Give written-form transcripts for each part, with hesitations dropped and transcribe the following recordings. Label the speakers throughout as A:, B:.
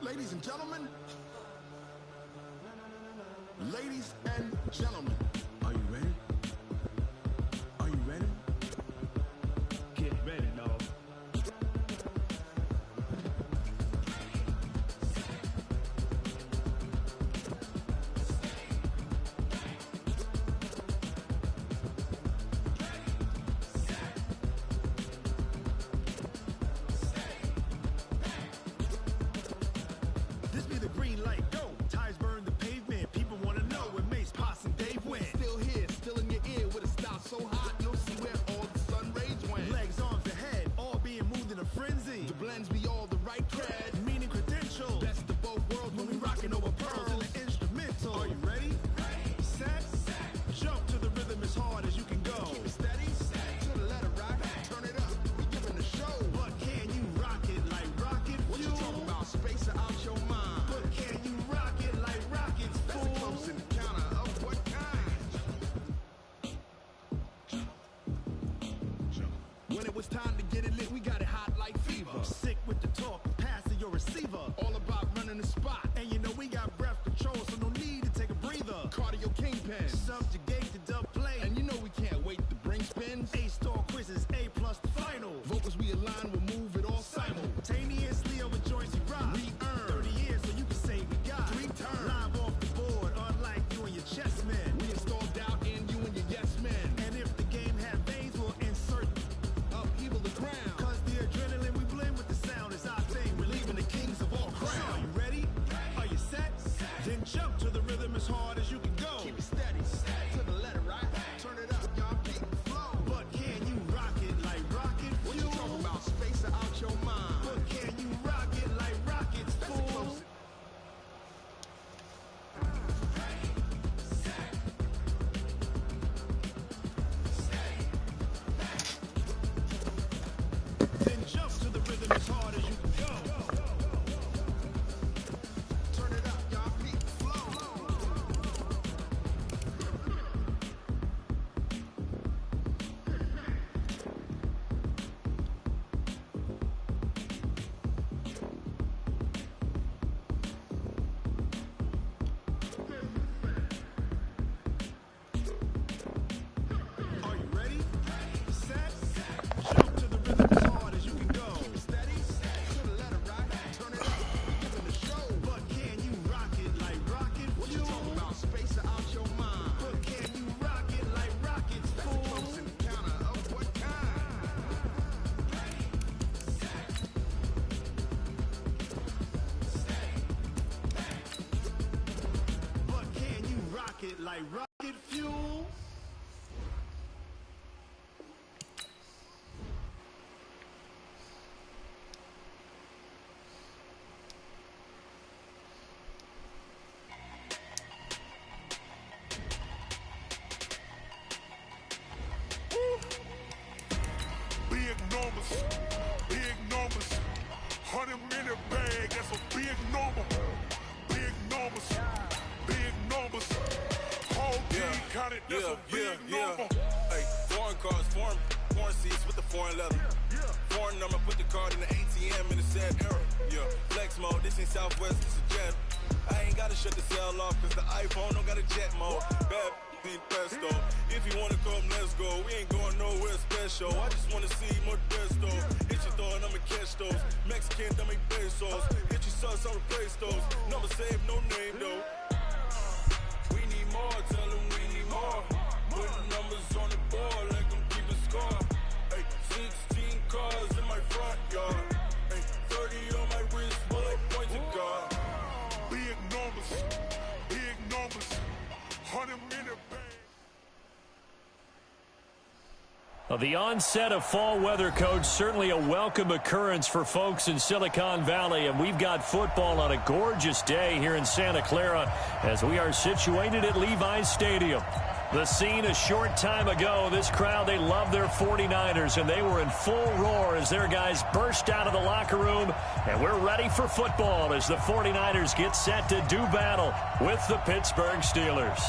A: Ladies and gentlemen. Ladies and gentlemen. Are you ready? Are you ready?
B: Get ready, dog.
A: This be the green light, go. Tires burn the pavement. People wanna know when Mace, Pops, and Dave went. Still here, still in your ear with a style so hot, you'll see where all the sun rays went. Legs, arms, and head, all being moved in a frenzy. The blends be all the right cred, meaning credentials. Best of both worlds when we rockin' over pearls in the instrumental. Are you ready? Set, jump to the rhythm as hard as you can go. Keep it steady, to the letter rock, turn it up, we giving the show. But can you rock it like rocket fuel? What you talking about, space out your mind? But can you rock it like rockets, fool? That's a close encounter of what kind? When it was time to get it lit, we got it hot like fever. Sick with the talk, passing your receiver. All about running the spot. And you know we got breath control, so no need to take a breather. Cardio kingpin, subjugate the dub play. And you know we can't wait to bring spins. A-star quizzes, A+ the final. Vocals we align, we'll move it all simultaneously over joints we rock. We earn 30 years, so you can say we got 3 turns. Live off the board, unlike you and your chess men. We install doubt in you and your yes men. And if the game had veins, we'll insert upheaval the ground. Cause the adrenaline we blend with the sound is our thing. We're leaving the kings of all crowns. Are you ready? Are you set? Then jump to the rhythm as hard as you can go. Keep it steady, to the letter right. Turn it up, y'all beat the flow. But can you rock it like rocket fuel? What you talking about, space out your mind? But can you rock it like rockets, fool? Then jump to the rhythm as hard as you can go. Turn it up, y'all beat the flow. Are you ready? Set, jump to the rhythm as hard as you can go. Keep it steady, to the letter right. Turn it up, we giving the show. But can you rock it like rocket fuel? What you talking about, space out your mind? But can you rock it like rockets, fool? That's a close encounter of what kind? But can you rock it like rocket fuel?
C: Big numbers, big numbers. 100 minute bag, that's a big number. Big numbers, big numbers. Whole team counted, that's a big number.
D: Hey, foreign cars, foreign seats with the foreign leather. Foreign number, put the card in the ATM in the sad era. Yeah, flex mode, this ain't Southwest, this is jet. I ain't gotta shut the cell off, cause the iPhone don't got a jet mode. Bad ain't pesto. If you wanna come, let's go. We ain't going nowhere special. I just wanna see more desto. Hit your thought, I'ma catch those. Mexican, dummy pesos. Hit your sus, I'll replace those. Number saved, no name though. We need more, tell them we need more. Putting numbers on the board like I'm keeping score. Hey, 16 cars in my front yard. Hey, 30 on my wrist while I point to God.
C: Big numbers, big numbers. 100 minute bag.
E: Well, the onset of fall weather, Coach, certainly a welcome occurrence for folks in Silicon Valley, and we've got football on a gorgeous day here in Santa Clara as we are situated at Levi's Stadium. The scene a short time ago, this crowd, they love their 49ers, and they were in full roar as their guys burst out of the locker room, and we're ready for football as the 49ers get set to do battle with the Pittsburgh Steelers.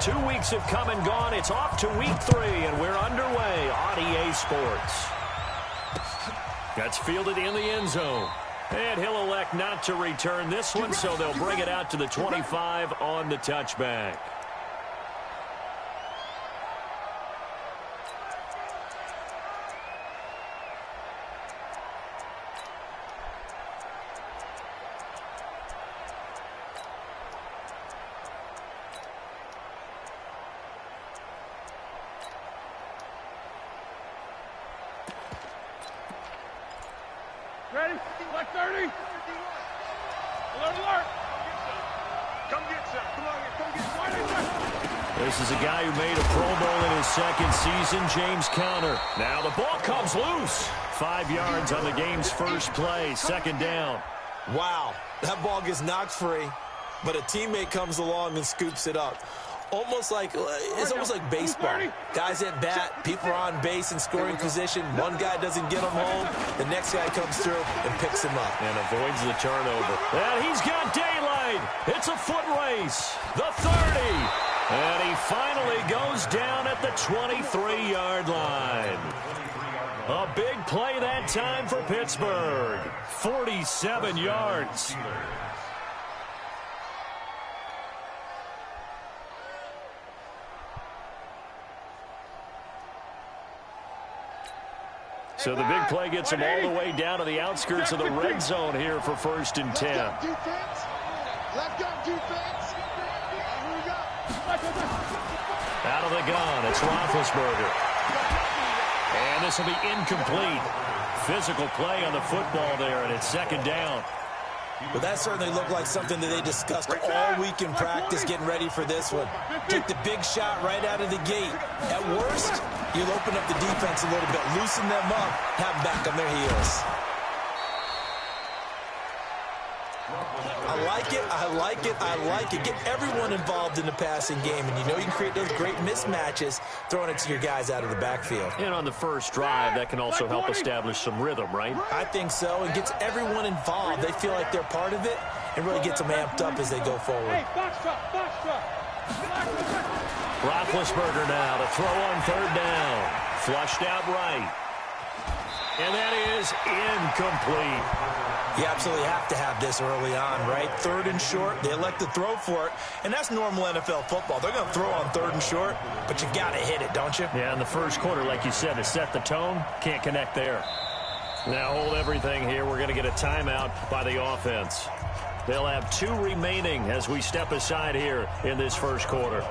E: 2 weeks have come and gone. It's off to week 3, and we're underway on EA Sports. That's fielded in the end zone. And he'll elect not to return this one, so they'll bring it out to the 25 on the touchback.
B: Ready? Like 30. Alert, alert. Come get some. Come on, come get some.
E: This is a guy who made a Pro Bowl in his second season, James Conner. Now the ball comes loose. 5 yards on the game's first play, second down.
F: Wow, that ball gets knocked free, but a teammate comes along and scoops it up. It's almost like baseball. Guys at bat, people are on base in scoring position. One guy doesn't get him home. The next guy comes through and picks him up.
E: And avoids the turnover. And he's got daylight. It's a foot race. The 30. And he finally goes down at the 23-yard line. A big play that time for Pittsburgh. 47 yards. So the big play gets him all the way down to the outskirts of the red zone here for 1st and 10.
A: Left up defense. Here we go.
E: Out of the gun, it's Roethlisberger. And this will be incomplete. Physical play on the football there, and it's second down.
F: But that certainly looked like something that they discussed all week in practice getting ready for this one. Take the big shot right out of the gate. At worst, you'll open up the defense a little bit, loosen them up, have them back on their heels. I like it, I like it, I like it. Get everyone involved in the passing game, and you know you can create those great mismatches throwing it to your guys out of the backfield.
E: And on the first drive, that can also help establish some rhythm, right?
F: I think so, and gets everyone involved. They feel like they're part of it, and really gets them amped up as they go forward.
B: Hey, box truck.
E: Roethlisberger now to throw on 3rd down. Flushed out right. And that is incomplete.
F: You absolutely have to have this early on, right? 3rd and short, they elect to throw for it, and that's normal NFL football. They're going to throw on 3rd and short, but you got to hit it, don't you?
E: Yeah, in the first quarter, like you said, to set the tone, can't connect there. Now hold everything here. We're going to get a timeout by the offense. They'll have 2 remaining as we step aside here in this first quarter.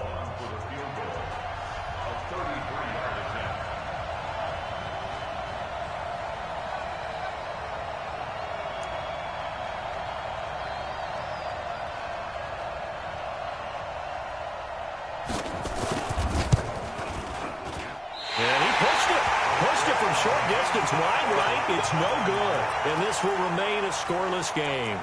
E: Short distance, wide right, it's no good. And this will remain a scoreless game.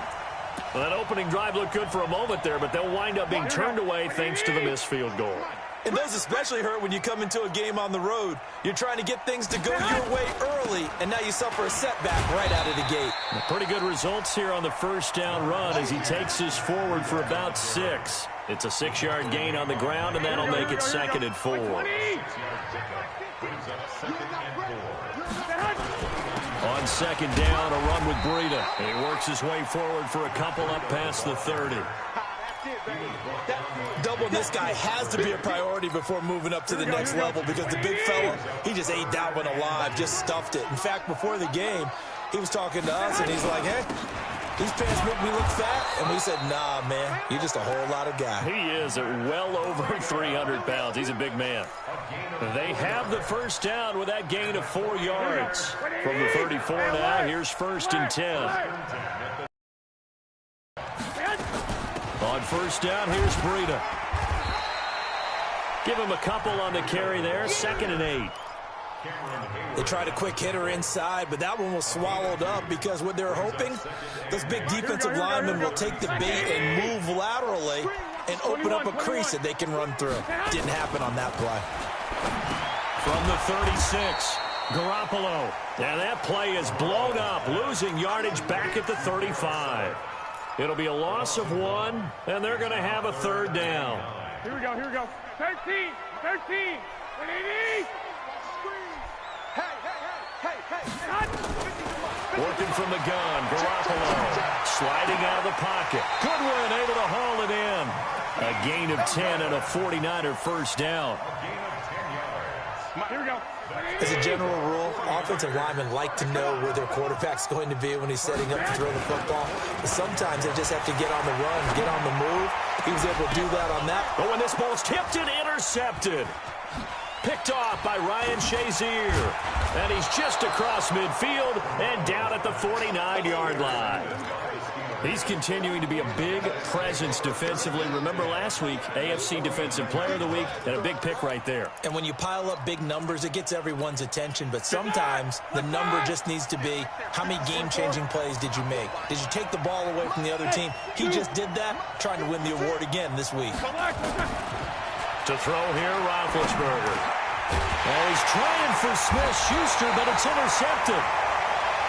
E: Well, that opening drive looked good for a moment there, but they'll wind up being turned away thanks to the missed field goal.
F: And those especially hurt when you come into a game on the road. You're trying to get things to go your way early, and now you suffer a setback right out of the gate.
E: Pretty good results here on the first down run as he takes us forward for about 6. It's a 6-yard gain on the ground, and that'll make it 2nd and 4. On 2nd down, a run with Breida. He works his way forward for a couple up past the 30.
F: Doubling this guy has to be a priority before moving up to the next level because the big fella, he just ate that one alive, just stuffed it. In fact, before the game, he was talking to us, and he's like, hey, these pants make me look fat. And we said, nah, man, you're just a whole lot of guy.
E: He is well over 300 pounds. He's a big man. They have the first down with that gain of 4 yards. From the 34 now, here's 1st and 10. On 1st down, here's Breida. Give him a couple on the carry there, 2nd and 8.
F: They tried a quick hitter inside, but that one was swallowed up because what they're hoping, those big defensive linemen will take the bait and move laterally and open up a crease that they can run through. Didn't happen on that play.
E: From the 36, Garoppolo. And that play is blown up, losing yardage back at the 35. It'll be a loss of 1, and they're going to have a 3rd down.
B: Here we go, here we go. 13, 13.
E: Working from the gun, Garoppolo sliding out of the pocket. Goodwin able to haul it in. A gain of 10 and a 49er first down.
B: Here we go.
F: As a general rule, offensive linemen like to know where their quarterback's going to be when he's setting up to throw the football. But sometimes they just have to get on the run, get on the move. He was able to do that on that.
E: But when this ball's tipped and intercepted. Picked off by Ryan Shazier. And he's just across midfield and down at the 49-yard line. He's continuing to be a big presence defensively. Remember last week, AFC Defensive Player of the Week, and a big pick right there.
F: And when you pile up big numbers, it gets everyone's attention. But sometimes the number just needs to be, how many game-changing plays did you make? Did you take the ball away from the other team? He just did that, trying to win the award again this week.
E: To throw here, Roethlisberger. And he's trying for Smith-Schuster, but it's intercepted.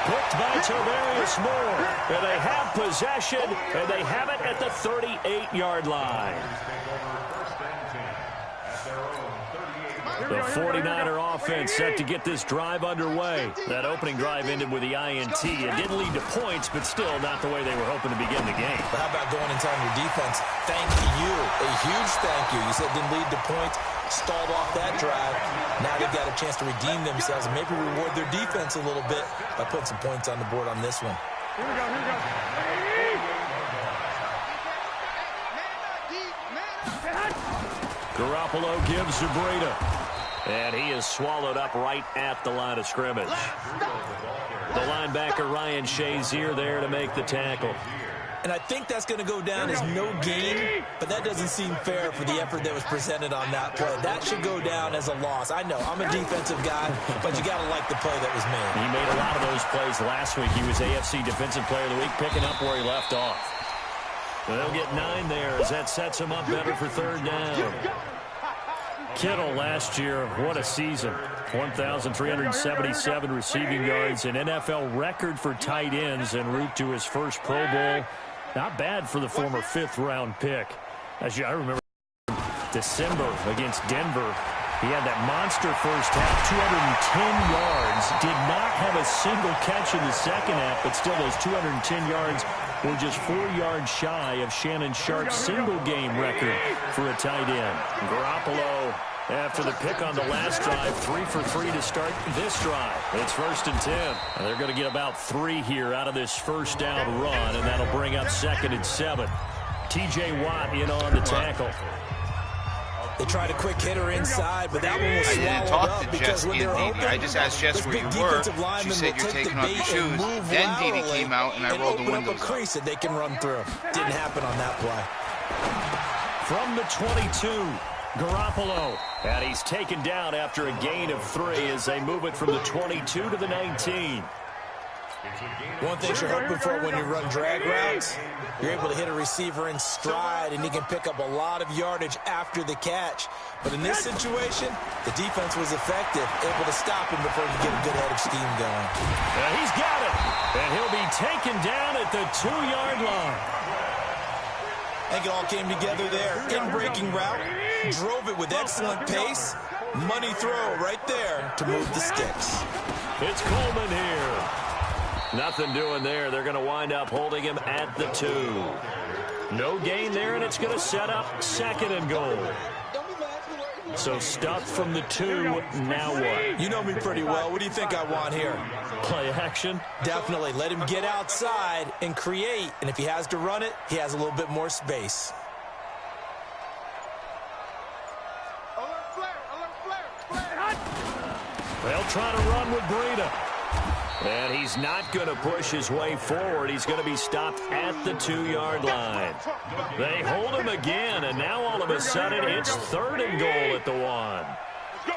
E: Picked by Tavarius Moore. And they have possession, and they have it at the 38-yard line. The 49er offense set to get this drive underway. That opening drive ended with the INT. It didn't lead to points, but still not the way they were hoping to begin the game.
F: But how about going and telling your defense, thank you, a huge thank you. You said it didn't lead to points, stalled off that drive. Now they've got a chance to redeem themselves and maybe reward their defense a little bit by putting some points on the board on this one.
B: Here we go, here we go.
E: Garoppolo gives to Breida. And he is swallowed up right at the line of scrimmage. The linebacker Ryan Shazier there to make the tackle.
F: And I think that's going to go down as no gain, but that doesn't seem fair for the effort that was presented on that play. That should go down as a loss. I know, I'm a defensive guy, but you got to like the play that was made.
E: He made a lot of those plays last week. He was AFC Defensive Player of the Week, picking up where he left off. They'll get 9 there as that sets him up better for third down. Kittle last year, what a season. 1,377 receiving yards, an NFL record for tight ends en route to his first Pro Bowl. Not bad for the former 5th-round pick. As I remember December against Denver, he had that monster first half, 210 yards. Did not have a single catch in the second half, but still those 210 yards were just 4 yards shy of Shannon Sharp's single-game record for a tight end. Garoppolo, after the pick on the last drive, 3 for 3 to start this drive. It's 1st and 10. And they're going to get about 3 here out of this first down run, and that'll bring up 2nd and 7. T.J. Watt in on the tackle.
F: They tried a quick hitter inside, but that one was swallowed up because when they're open,
G: I just asked Jess where you were. She said you're taking off your shoes. Then Didi came out, and I rolled the windows up.
F: A crease that they can run through. Didn't happen on that play.
E: From the 22, Garoppolo. And he's taken down after a gain of 3 as they move it from the 22 to the 19.
F: One thing you're hoping for when you run drag routes, you're able to hit a receiver in stride, and he can pick up a lot of yardage after the catch. But in this situation, the defense was effective, able to stop him before he could get a good head of steam going.
E: He's got it, and he'll be taken down at the 2-yard line.
F: I think it all came together there. In-breaking route, drove it with excellent pace. Money throw right there to move the sticks.
E: It's Coleman here. Nothing doing there. They're going to wind up holding him at the 2. No gain there, and it's going to set up 2nd and goal. So stuffed from the 2. Now what?
F: You know me pretty well. What do you think I want here?
E: Play action?
F: Definitely. Let him get outside and create. And if he has to run it, he has a little bit more space.
E: They'll try to run with Breida. And he's not going to push his way forward. He's going to be stopped at the 2-yard line. They hold him again, and now all of a sudden it's 3rd and goal at the 1.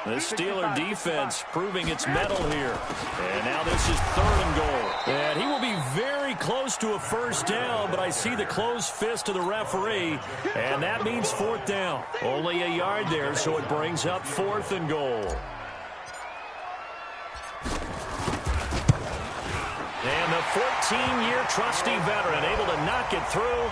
E: The Steeler defense proving its mettle here. And now this is 3rd and goal. And he will be very close to a first down, but I see the closed fist of the referee, and that means 4th down. Only a yard there, so it brings up 4th and goal. And the 14-year trusty veteran, able to knock it through.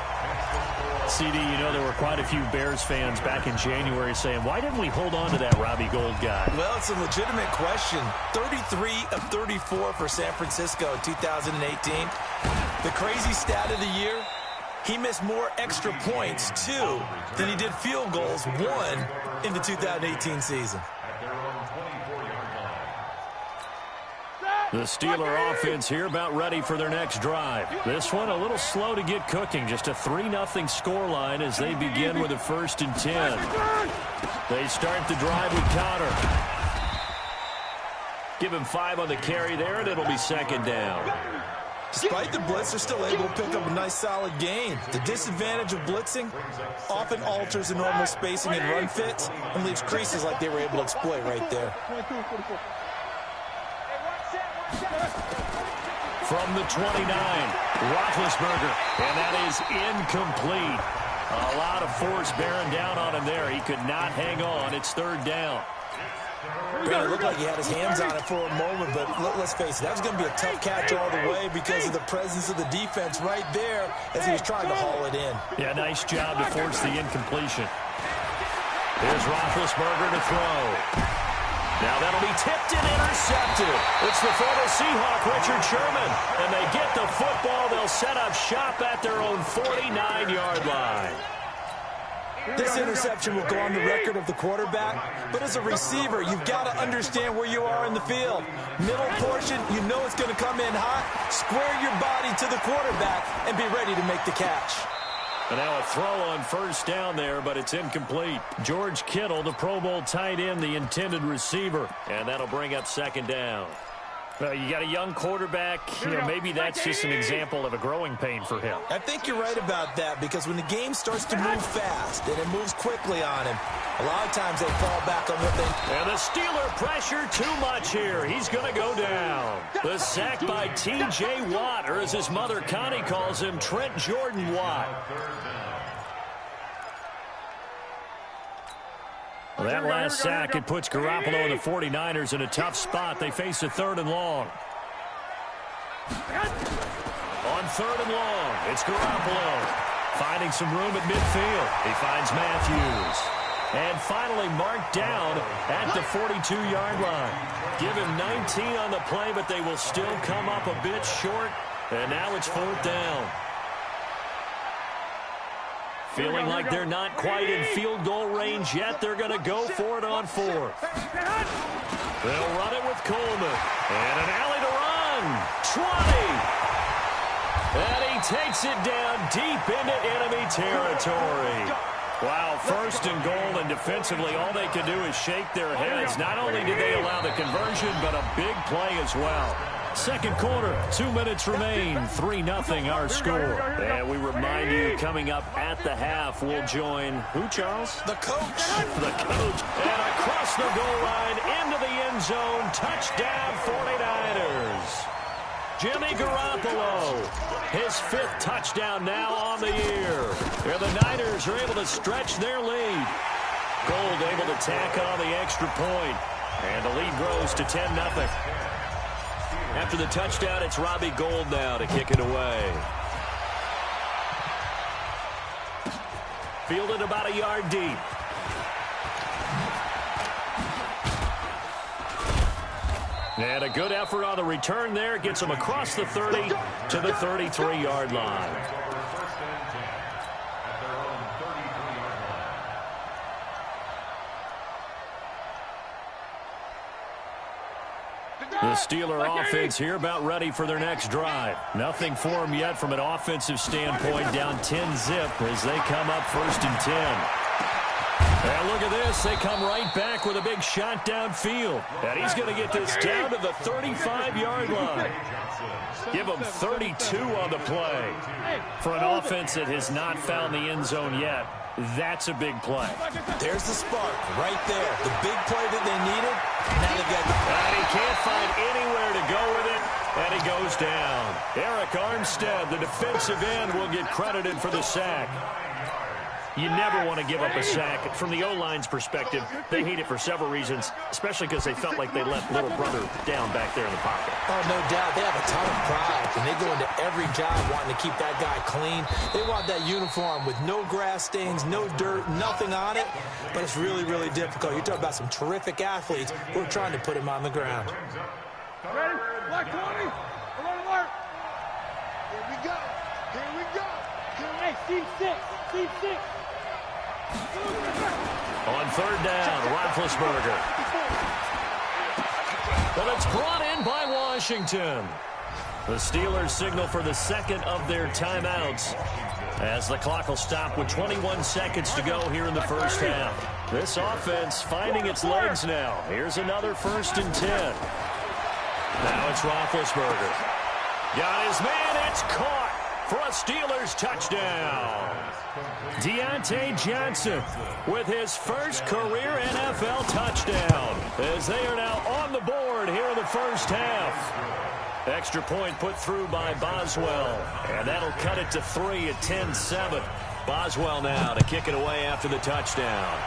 E: CD, you know there were quite a few Bears fans back in January saying, why didn't we hold on to that Robbie Gould guy?
F: Well, it's a legitimate question. 33 of 34 for San Francisco in 2018. The crazy stat of the year, he missed more extra points, 2, than he did field goals, 1, in the 2018 season.
E: The Steeler offense here about ready for their next drive. This one a little slow to get cooking. Just a 3-0 scoreline as they begin with a 1st and 10. They start the drive with Connor. Give him 5 on the carry there, and it'll be 2nd down.
F: Despite the blitz, they're still able to pick up a nice solid gain. The disadvantage of blitzing often alters the normal spacing and run fits and leaves creases like they were able to exploit right there.
E: From the 29, Roethlisberger, and that is incomplete. A lot of force bearing down on him there. He could not hang on. It's 3rd down.
F: It looked like he had his hands on it for a moment, but let's face it, that was going to be a tough catch all the way because of the presence of the defense right there as he was trying to haul it in.
E: Yeah, nice job to force the incompletion. Here's Roethlisberger to throw. Now that'll be tipped and intercepted. It's the former Seahawk, Richard Sherman. And they get the football. They'll set up shop at their own 49-yard line.
F: This interception will go on the record of the quarterback, but as a receiver, you've got to understand where you are in the field. Middle portion, you know it's going to come in hot. Square your body to the quarterback and be ready to make the catch.
E: And now a throw on 1st down there, but it's incomplete. George Kittle, the Pro Bowl tight end, the intended receiver. And that'll bring up 2nd down. Well, you got a young quarterback. You know, maybe that's just an example of a growing pain for him.
F: I think you're right about that because when the game starts to move fast and it moves quickly on him, a lot of times they fall back on what they...
E: And the Steeler pressure too much here. He's going to go down. The sack by T.J. Watt, or as his mother Connie calls him, Trent Jordan Watt. Well, that last sack, it puts Garoppolo and the 49ers in a tough spot. They face a 3rd and long. On 3rd and long, it's Garoppolo. Finding some room at midfield. He finds Matthews. And finally marked down at the 42-yard line. Give him 19 on the play, but they will still come up a bit short. And now it's 4th down. Feeling like they're not quite in field goal range yet. They're going to go for it on 4th. They'll run it with Coleman. And an alley to run. 20. And he takes it down deep into enemy territory. Wow, 1st and goal, and defensively all they can do is shake their heads. Not only did they allow the conversion, but a big play as well. 2nd quarter, 2 minutes remain, 3-0 our score. And we remind you, coming up at the half, we'll join, who, Charles?
F: The coach.
E: The coach. And across the goal line, into the end zone, touchdown 49ers. Jimmy Garoppolo, his 5th touchdown now on the year. And the Niners are able to stretch their lead. Gould able to tack on the extra point. And the lead grows to 10-0. After the touchdown, it's Robbie Gould now to kick it away. Fielded about a yard deep. And a good effort on the return there. Gets him across the 30 to the 33-yard line. The Steeler offense here about ready for their next drive. Nothing for them yet from an offensive standpoint. Down 10-zip as they come up 1st and 10. And look at this. They come right back with a big shot downfield. And he's going to get this down to the 35-yard line. Give him 32 on the play. For an offense that has not found the end zone yet, that's a big play.
F: There's the spark right there. The big play that they needed. Now they got it.
E: And he can't find anywhere to go with it. And he goes down. Eric Armstead, the defensive end, will get credited for the sack. You never want to give up a sack. From the O-line's perspective, they hate it for several reasons, especially because they felt like they let little brother down back there in the pocket.
F: Oh, no doubt. They have a ton of pride, and they go into every job wanting to keep that guy clean. They want that uniform with no grass stains, no dirt, nothing on it, but it's really, really difficult. You're talking about some terrific athletes who are trying to put him on the ground.
B: Ready? Black 20. Alert.
C: Here we go. Here we go.
B: Hey, team 6. Team 6.
E: On third down, Roethlisberger. But it's brought in by Washington. The Steelers signal for the second of their timeouts as the clock will stop with 21 seconds to go here in the first half. This offense finding its legs now. Here's another 1st and 10. Now it's Roethlisberger. Got his man. It's caught for a Steelers touchdown. Deontay Johnson with his first career NFL touchdown as they are now on the board here in the first half. Extra point put through by Boswell, and that'll cut it to 3 at 10-7. Boswell now to kick it away after the touchdown.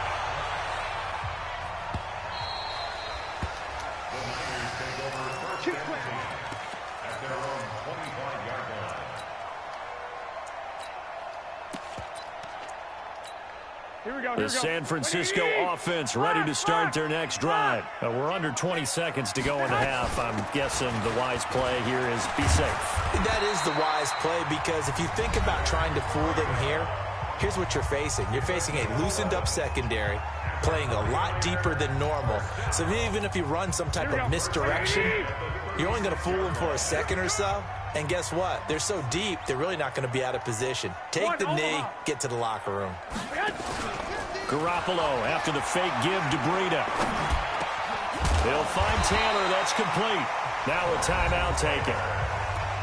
E: The San Francisco offense ready to start their next drive. We're under 20 seconds to go in the half. I'm guessing the wise play here is be safe.
F: That is the wise play, because if you think about trying to fool them here, here's what you're facing. You're facing a loosened up secondary, playing a lot deeper than normal. So even if you run some type of misdirection, you're only going to fool them for a second or so. And guess what? They're so deep, they're really not going to be out of position. Take the knee, get to the locker room.
E: Garoppolo after the fake give to Breida. He'll find Taylor. That's complete. Now a timeout taken.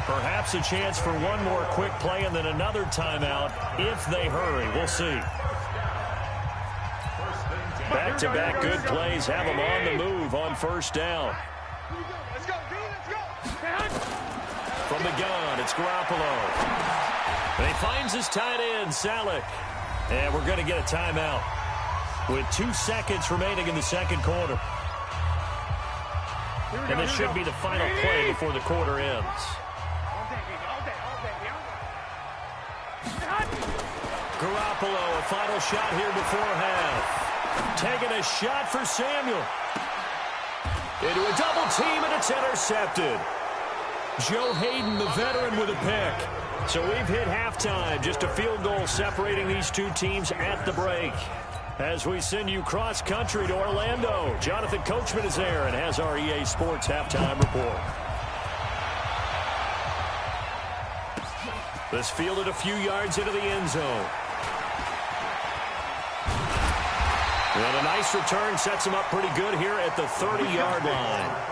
E: Perhaps a chance for one more quick play and then another timeout if they hurry. We'll see. Back-to-back good plays have them on the move on first down.
B: Let's go.
E: From the gun, it's Garoppolo. And he finds his tight end, Salek. And we're going to get a timeout with 2 seconds remaining in the second quarter. And this should be the final play before the quarter ends. Garoppolo, a final shot here before half. Taking a shot for Samuel. Into a double team, and it's intercepted. Joe Hayden, the veteran, with a pick. So we've hit halftime. Just a field goal separating these two teams at the break. As we send you cross-country to Orlando, Jonathan Coachman is there and has our EA Sports halftime report. This fielded a few yards into the end zone. And a nice return sets him up pretty good here at the 30-yard line.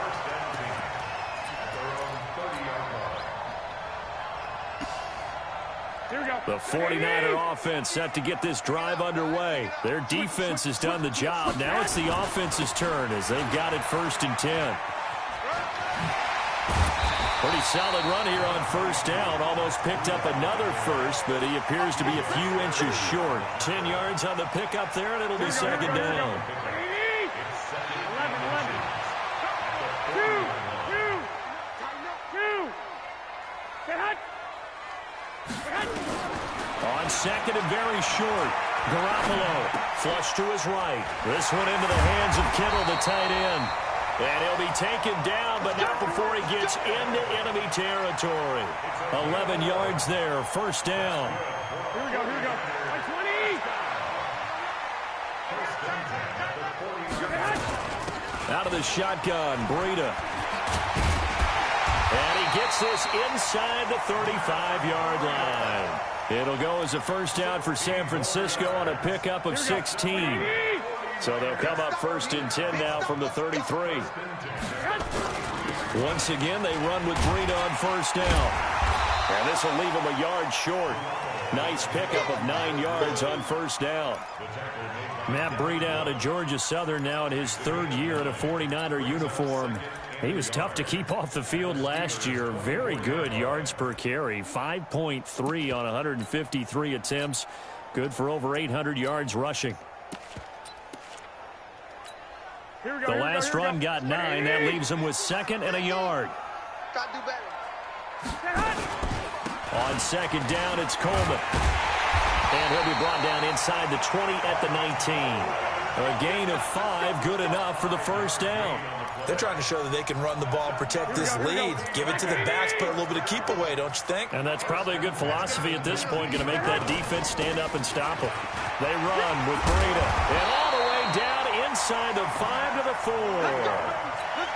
E: The 49er offense set to get this drive underway. Their defense has done the job. Now it's the offense's turn as they've got it 1st and 10. Pretty solid run here on first down. Almost picked up another first, but he appears to be a few inches short. 10 yards on the pickup there, and it'll be second down. On second and very short, Garoppolo flush to his right. This one into the hands of Kittle, the tight end. And he'll be taken down, but not before he gets into enemy territory. 11 yards there, first down.
B: Here we go. 20.
E: Out of the shotgun, Breida. And he gets this inside the 35-yard line. It'll go as a first down for San Francisco on a pickup of 16. So they'll come up 1st and 10 now from the 33. Once again, they run with Breida on first down. And this will leave them a yard short. Nice pickup of 9 yards on first down. Matt Breida out of Georgia Southern now in his 3rd year in a 49er uniform. He was tough to keep off the field last year. Very good yards per carry, 5.3 on 153 attempts. Good for over 800 yards rushing. The last run got 9. That leaves him with 2nd and a yard.
B: Gotta do better.
E: On 2nd down, it's Coleman. And he'll be brought down inside the 20 at the 19. A gain of 5, good enough for the first down.
F: They're trying to show that they can run the ball and protect this lead. Give it to the backs, put a little bit of keep away, don't you think?
E: And that's probably a good philosophy at this point, going to make that defense stand up and stop them. They run with Breida. And all the way down inside the 5 to the 4.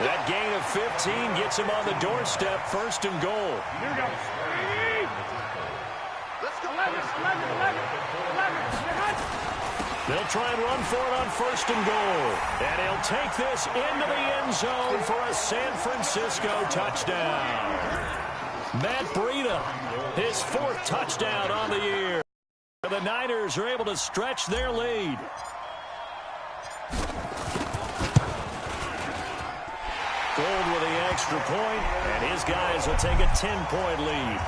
E: That gain of 15 gets him on the doorstep, 1st and goal.
B: Here we go. Let's go. 11.
E: They'll try and run for it on 1st and goal. And he'll take this into the end zone for a San Francisco touchdown. Matt Breida, his 4th touchdown on the year. The Niners are able to stretch their lead. Gold with the extra point, and his guys will take a 10-point lead.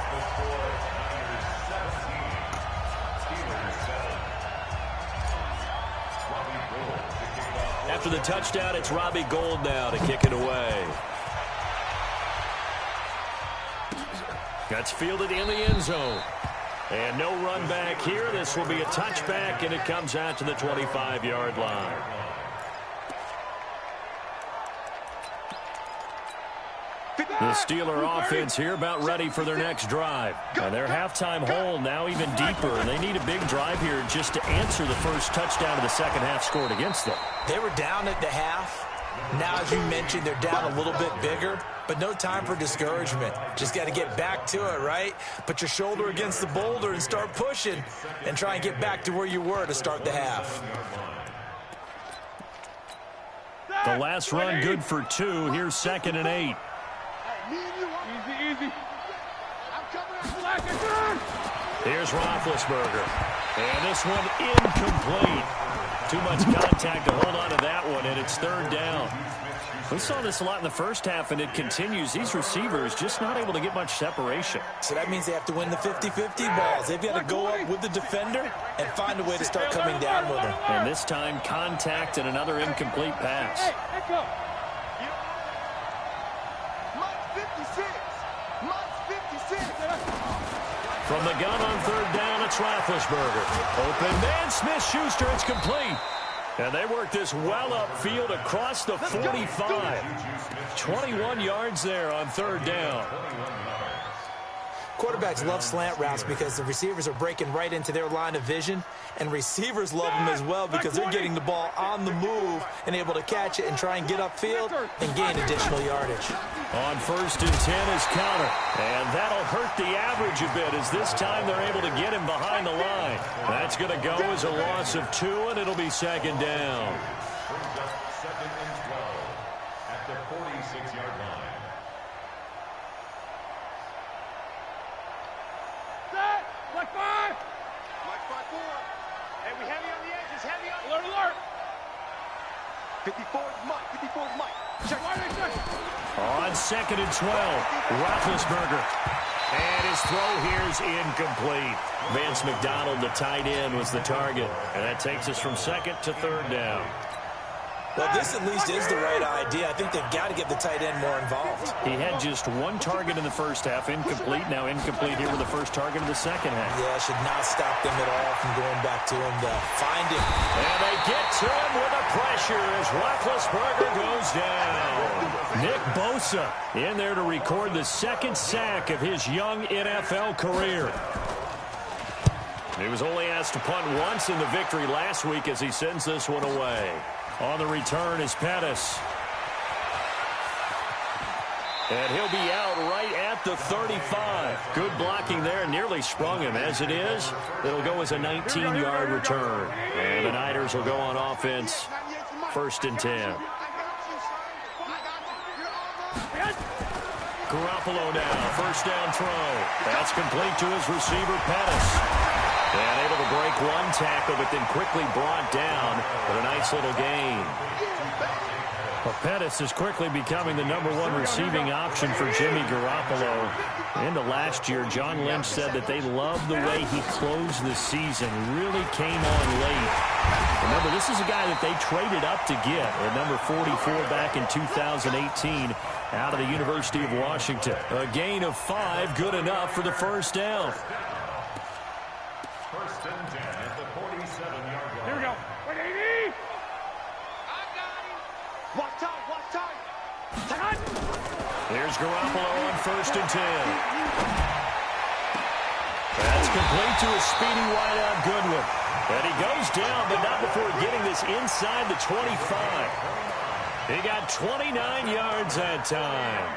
E: After the touchdown, it's Robbie Gould now to kick it away. That's fielded in the end zone. And no run back here. This will be a touchback, and it comes out to the 25-yard line. The Steeler offense here about ready for their next drive. And their halftime hole now even deeper, and they need a big drive here just to answer the first touchdown of the second half scored against them.
F: They were down at the half. Now, as you mentioned, they're down a little bit bigger, but no time for discouragement. Just got to get back to it, right? Put your shoulder against the boulder and start pushing and try and get back to where you were to start the half.
E: The last run good for 2. Here's 2nd and 8.
B: Easy. I'm coming up.
E: Here's Roethlisberger. And this one incomplete. Too much contact to hold on to that one, and it's 3rd down. We saw this a lot in the first half, and it continues. These receivers just not able to get much separation.
F: So that means they have to win the 50-50 balls. They've got to go up with the defender and find a way to start coming down with them.
E: And this time, contact and another incomplete pass.
B: Hey, let's go.
E: From the gun on 3rd down, it's Roethlisberger. Open man, Smith-Schuster, it's complete. And they work this well upfield across the 45. 21 yards there on 3rd down.
F: Quarterbacks love slant routes because the receivers are breaking right into their line of vision, and receivers love them as well because they're getting the ball on the move and able to catch it and try and get upfield and gain additional yardage.
E: On 1st and 10 is counter, and that'll hurt the average a bit as this time they're able to get him behind the line. That's going to go as a loss of 2, and it'll be 2nd down.
H: Second and 12 at the 46-yard line.
B: Black 5. Black 5-4. Hey, we heavy on the edges. Heavy on. Alert. 54 is Mike. 54 is Mike. Check.
E: On 2nd and 12, Roethlisberger. And his throw here is incomplete. Vance McDonald, the tight end, was the target. And that takes us from 2nd to 3rd down.
F: Well, this at least is the right idea. I think they've got to get the tight end more involved.
E: He had just 1 target in the first half, incomplete. Now incomplete here with the first target of the second half.
F: Yeah, should not stop them at all from going back to him to find him.
E: And they get to him with the pressure as Roethlisberger goes down. Nick Bosa in there to record the 2nd sack of his young NFL career. He was only asked to punt once in the victory last week as he sends this one away. On the return is Pettis. And he'll be out right at the 35. Good blocking there, nearly sprung him. As it is, it'll go as a 19-yard return. And the Niners will go on offense, 1st and 10. Garoppolo now, 1st down throw. That's complete to his receiver, Pettis. And able to break 1 tackle, but then quickly brought down with a nice little gain. Well, Pettis is quickly becoming the #1 receiving option for Jimmy Garoppolo. Into last year, John Lynch said that they loved the way he closed the season, really came on late. Remember, this is a guy that they traded up to get at number 44 back in 2018 out of the University of Washington. A gain of 5, good enough for the first down.
H: First and 10 at the 47-yard line.
B: Here we go. 180. Watch time, watch time.
E: Here's Garoppolo on 1st and 10. That's complete to a speedy wideout Goodwin. And he goes down, but not before getting this inside the 25. He got 29 yards that time.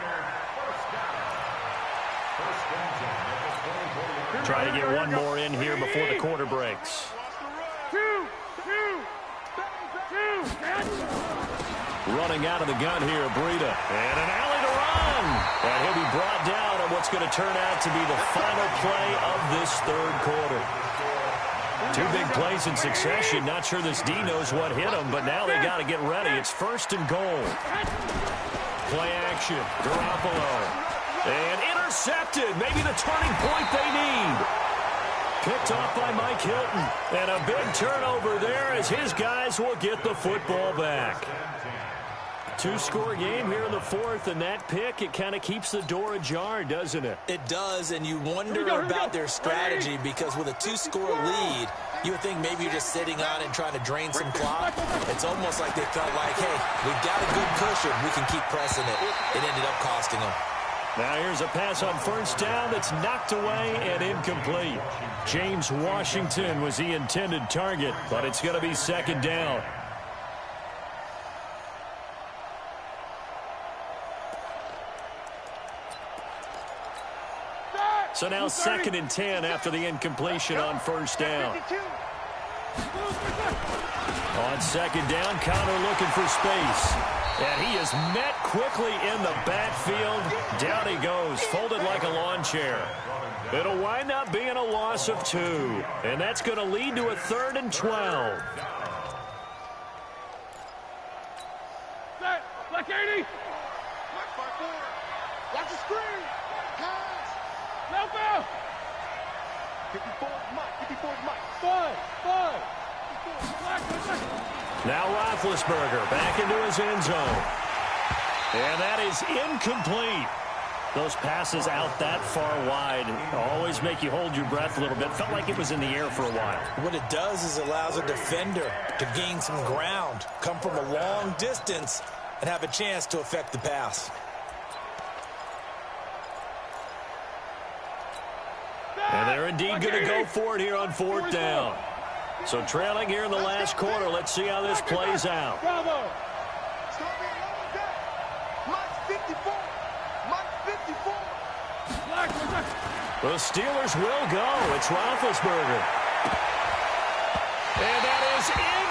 E: Try to get one more in here before the quarter breaks.
B: Two.
E: Running out of the gun here, Breida. And an alley to run. And he'll be brought down on what's going to turn out to be the final play of this third quarter. 2 big plays in succession. Not sure this D knows what hit him, but now they got to get ready. It's 1st and goal. Play action. Garoppolo. And intercepted. Maybe the turning point they need. Picked off by Mike Hilton. And a big turnover there as his guys will get the football back. 2-score game here in the 4th, and that pick, it kind of keeps the door ajar, doesn't it?
F: It does, and you wonder about their strategy because with a 2-score lead, you would think maybe you're just sitting on it and trying to drain some clock. It's almost like they felt like, hey, we've got a good cushion. We can keep pressing it. It ended up costing them.
E: Now here's a pass on 1st down that's knocked away and incomplete. James Washington was the intended target, but it's going to be 2nd down. So now 2nd and 10 after the incompletion on 1st down. On 2nd down, Connor looking for space. And he is met quickly in the backfield. Down he goes, folded like a lawn chair. It'll wind up being a loss of 2. And that's going to lead to a 3rd and 12.
B: Black 80. Watch the screen. Pass. No foul. 54 Mike. 5.
E: Now Roethlisberger back into his end zone. And that is incomplete. Those passes out that far wide always make you hold your breath a little bit. Felt like it was in the air for a while.
F: What it does is it allows a defender to gain some ground, come from a long distance, and have a chance to affect the pass.
E: And they're indeed going to go for it here on 4th down. So trailing here in the last quarter. Let's see how this plays out.
B: Bravo.
E: The Steelers will go. It's Roethlisberger. And that is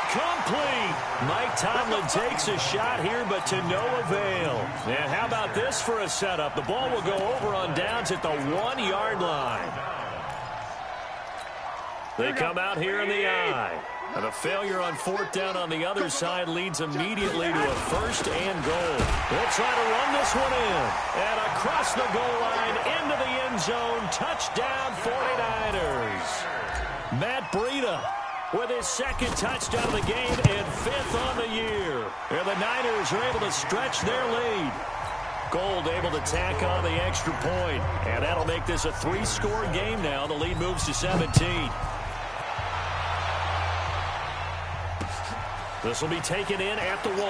E: incomplete. Mike Tomlin takes a shot here, but to no avail. And how about this for a setup? The ball will go over on downs at the 1-yard line. They come out here in the eye. And a failure on 4th down on the other side leads immediately to a 1st and goal. They'll try to run this one in. And across the goal line into the end zone. Touchdown 49ers. Matt Breida with his 2nd touchdown of the game and 5th on the year. And the Niners are able to stretch their lead. Gold able to tack on the extra point. And that'll make this a 3-score game now. The lead moves to 17. This will be taken in at the 1.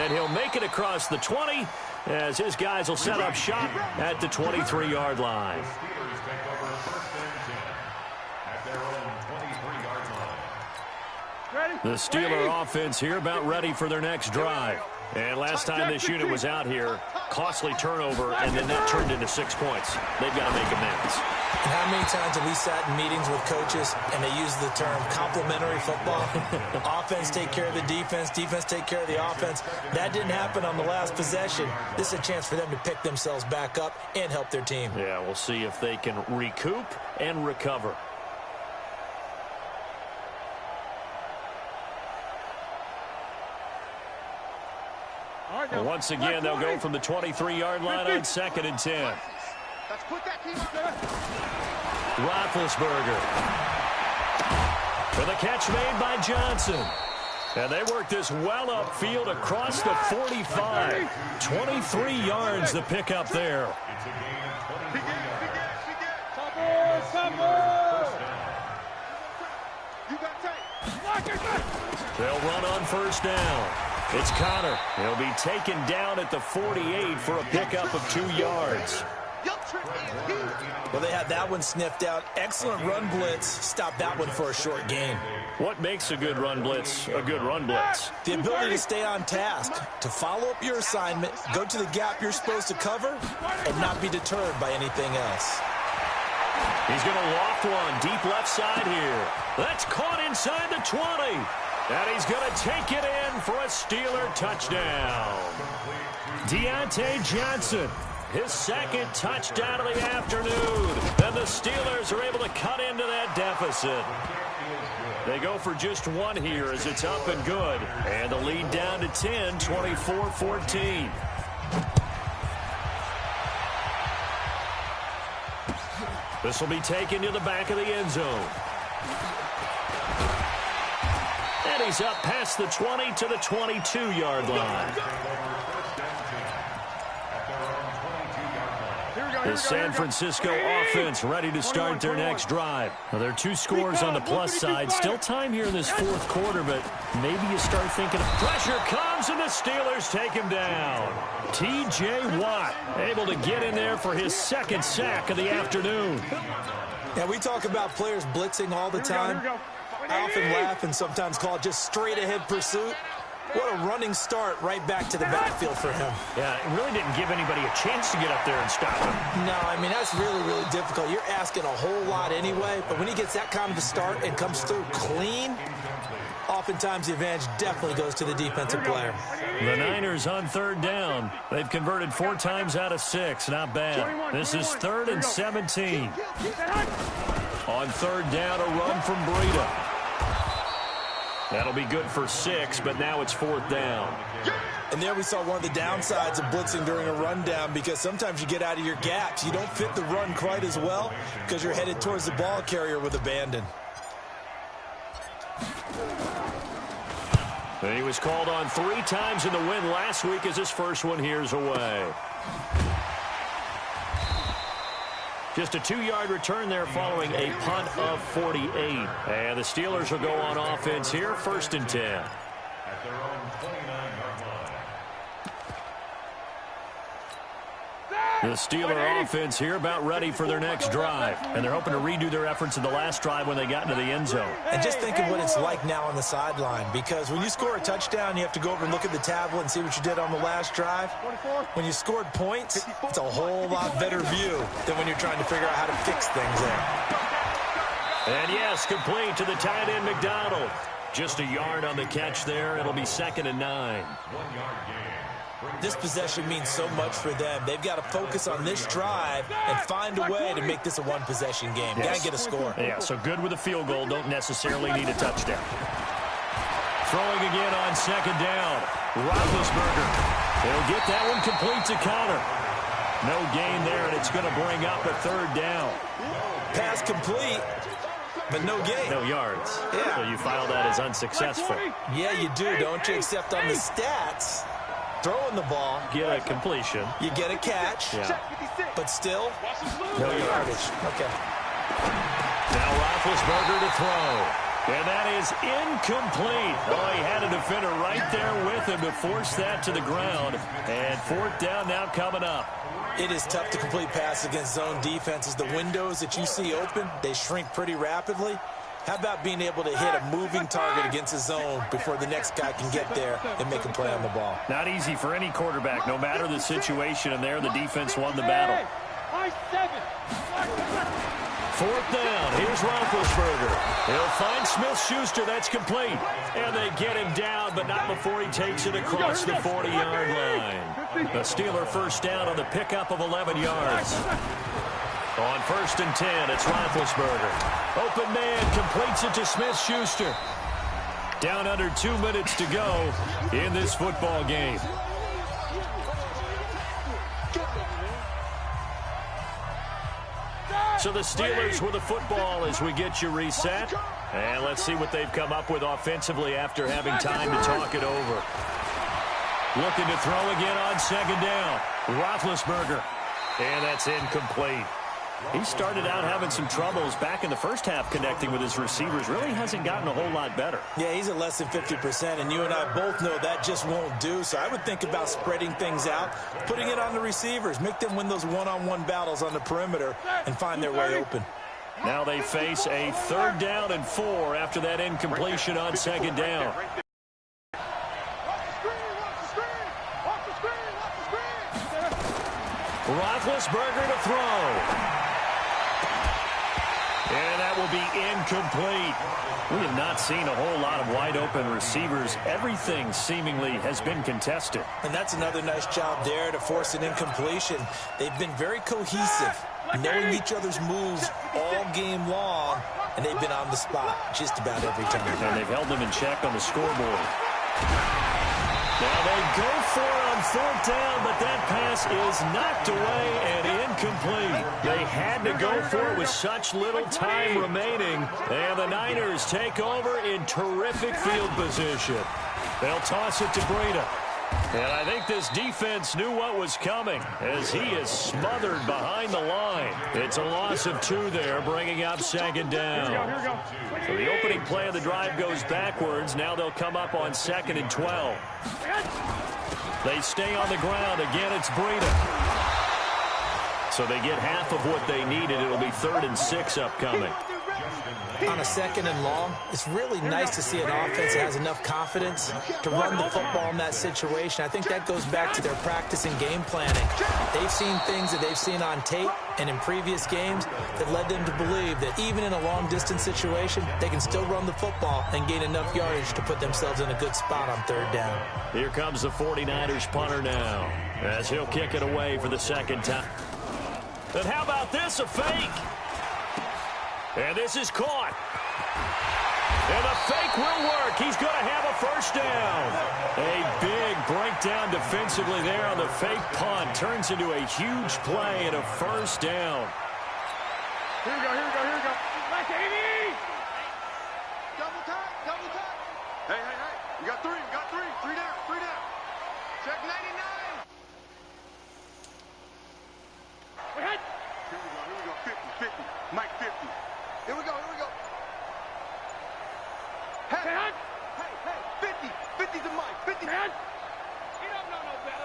E: And he'll make it across the 20 as his guys will set up shop at the 23-yard line. The Steeler offense here about ready for their next drive. And last time this unit was out here, costly turnover, and then that turned into 6 points. They've got to make amends.
F: And how many times have we sat in meetings with coaches and they use the term complementary football? Offense take care of the defense, defense take care of the offense. That didn't happen on the last possession. This is a chance for them to pick themselves back up and help their team.
E: Yeah, we'll see if they can recoup and recover. And once again, they'll go from the 23-yard line on 2nd and 10. Roethlisberger. For the catch made by Johnson. And they work this well upfield across the 45. 23 yards the pickup there. They'll run on first down. It's Connor. He'll be taken down at the 48 for a pickup of 2 yards.
F: Well, they had that one sniffed out. Excellent run blitz. Stop that one for a short gain.
E: What makes a good run blitz a good run blitz?
F: The ability to stay on task, to follow up your assignment, go to the gap you're supposed to cover, and not be deterred by anything else.
E: He's going to loft one deep left side here. That's caught inside the 20. And he's going to take it in for a Steeler touchdown. Deontay Johnson, his second touchdown of the afternoon. And the Steelers are able to cut into that deficit. They go for just one here as it's up and good. And the lead down to 10, 24-14. This will be taken to the back of the end zone. And he's up past the 20 to the 22-yard line. The San Francisco offense ready to start their next drive. Now, there are 2 scores on the plus side. Still time here in this 4th quarter, but maybe you start thinking of pressure comes and the Steelers take him down. T.J. Watt able to get in there for his 2nd sack of the afternoon.
F: Yeah, we talk about players blitzing all the time. I often laugh and sometimes call it just straight-ahead pursuit. What a running start right back to the backfield for him.
E: Yeah, it really didn't give anybody a chance to get up there and stop him.
F: No, I mean, that's really, really difficult. You're asking a whole lot anyway, but when he gets that kind of a start and comes through clean, oftentimes the advantage definitely goes to the defensive player.
E: The Niners on 3rd down. They've converted 4 times out of 6. Not bad. This is 3rd and 17. On 3rd down, a run from Breida. That'll be good for 6, but now it's 4th down.
F: And there we saw one of the downsides of blitzing during a rundown, because sometimes you get out of your gaps. You don't fit the run quite as well because you're headed towards the ball carrier with abandon.
E: And he was called on 3 times in the win last week as his first one here's away. Just a 2-yard return there following a punt of 48. And the Steelers will go on offense here, 1st and 10.
H: At their own 29-yard line.
E: The Steeler offense here about ready for their next drive. And they're hoping to redo their efforts in the last drive when they got into the end zone.
F: And just think of what it's like now on the sideline, because when you score a touchdown, you have to go over and look at the tablet and see what you did on the last drive. When you scored points, it's a whole lot better view than when you're trying to figure out how to fix things there.
E: And yes, complete to the tight end McDonald. Just a yard on the catch there. It'll be 2nd and 9.
H: 1-yard gain.
F: This possession means so much for them. They've got to focus on this drive and find a way to make this a one-possession game.
E: Yes.
F: Got to get a score.
E: Yeah, so good with a field goal. Don't necessarily need a touchdown. Throwing again on 2nd down. Roethlisberger. They'll get that one complete to Connor. No gain there, and it's going to bring up a 3rd down.
F: Pass complete, but no gain.
E: No yards.
F: Yeah.
E: So you file that as unsuccessful.
F: Yeah, you do, don't you? Except on the stats, throwing the ball,
E: Get a completion.
F: you get a catch,
E: Yeah.
F: but still,
E: No yardage.
F: okay.
E: Now Roethlisberger to throw. And that is incomplete. Oh, he had a defender right there with him to force that to the ground. And 4th down now coming up.
F: It is tough to complete passes against zone defenses. The windows that you see open, they shrink pretty rapidly. How about being able to hit a moving target against a zone before the next guy can get there and make a play on the ball?
E: Not easy for any quarterback, no matter the situation. And there, the defense won the battle. 4th down. Here's Roethlisberger. He'll find Smith-Schuster. That's complete. And they get him down, but not before he takes it across the 40-yard line. The Steeler 1st down on the pickup of 11 yards. On 1st and 10, it's Roethlisberger. Open man completes it to Smith-Schuster. Down under 2 minutes to go in this football game. So the Steelers with the football as we get you reset. And let's see what they've come up with offensively after having time to talk it over. Looking to throw again on second down. Roethlisberger. And that's incomplete. He started out having some troubles back in the first half connecting with his receivers. Really hasn't gotten a whole lot better.
F: Yeah, he's at less than 50%, and you and I both know that just won't do. So I would think about spreading things out, putting it on the receivers, make them win those one-on-one battles on the perimeter and find their way open.
E: Now they face a 3rd down and 4 after that incompletion on second down. Roethlisberger to throw. And that will be incomplete. We have not seen a whole lot of wide-open receivers. Everything seemingly has been contested.
F: And that's another nice job there to force an incompletion. They've been very cohesive, knowing each other's moves all game long, and they've been on the spot just about every time.
E: And they've held them in check on the scoreboard. Now they go for it on 4th down, but that pass is knocked away and incomplete. They had to go for it with such little time remaining. And the Niners take over in terrific field position. They'll toss it to Breida. And I think this defense knew what was coming as he is smothered behind the line. It's a loss of 2 there, bringing up second down. So the opening play of the drive goes backwards. Now they'll come up on 2nd and 12. They stay on the ground. Again, it's Breida. So they get half of what they needed. It'll be 3rd and 6 upcoming.
F: On a 2nd and long, it's really nice to see an offense that has enough confidence to run the football in that situation. I think that goes back to their practice and game planning. They've seen things that they've seen on tape and in previous games that led them to believe that even in a long-distance situation, they can still run the football and gain enough yardage to put themselves in a good spot on 3rd down.
E: Here comes the 49ers punter now as he'll kick it away for the 2nd time. And how about this, a fake? And this is caught. And the fake will work. He's going to have a 1st down. A big breakdown defensively there on the fake punt. Turns into a huge play and a 1st down.
B: Here we go, here we go, here we go. Back to 80. Double time, double time. Hey, hey, hey. We got 3, we got 3. 3 down, 3 down. Check 99. We hit. Here we go, 50, 50. Mike 50. Here we go, here we go. Hey, hey, hey, 50. 50 to Mike, 50. Man. He don't know no better.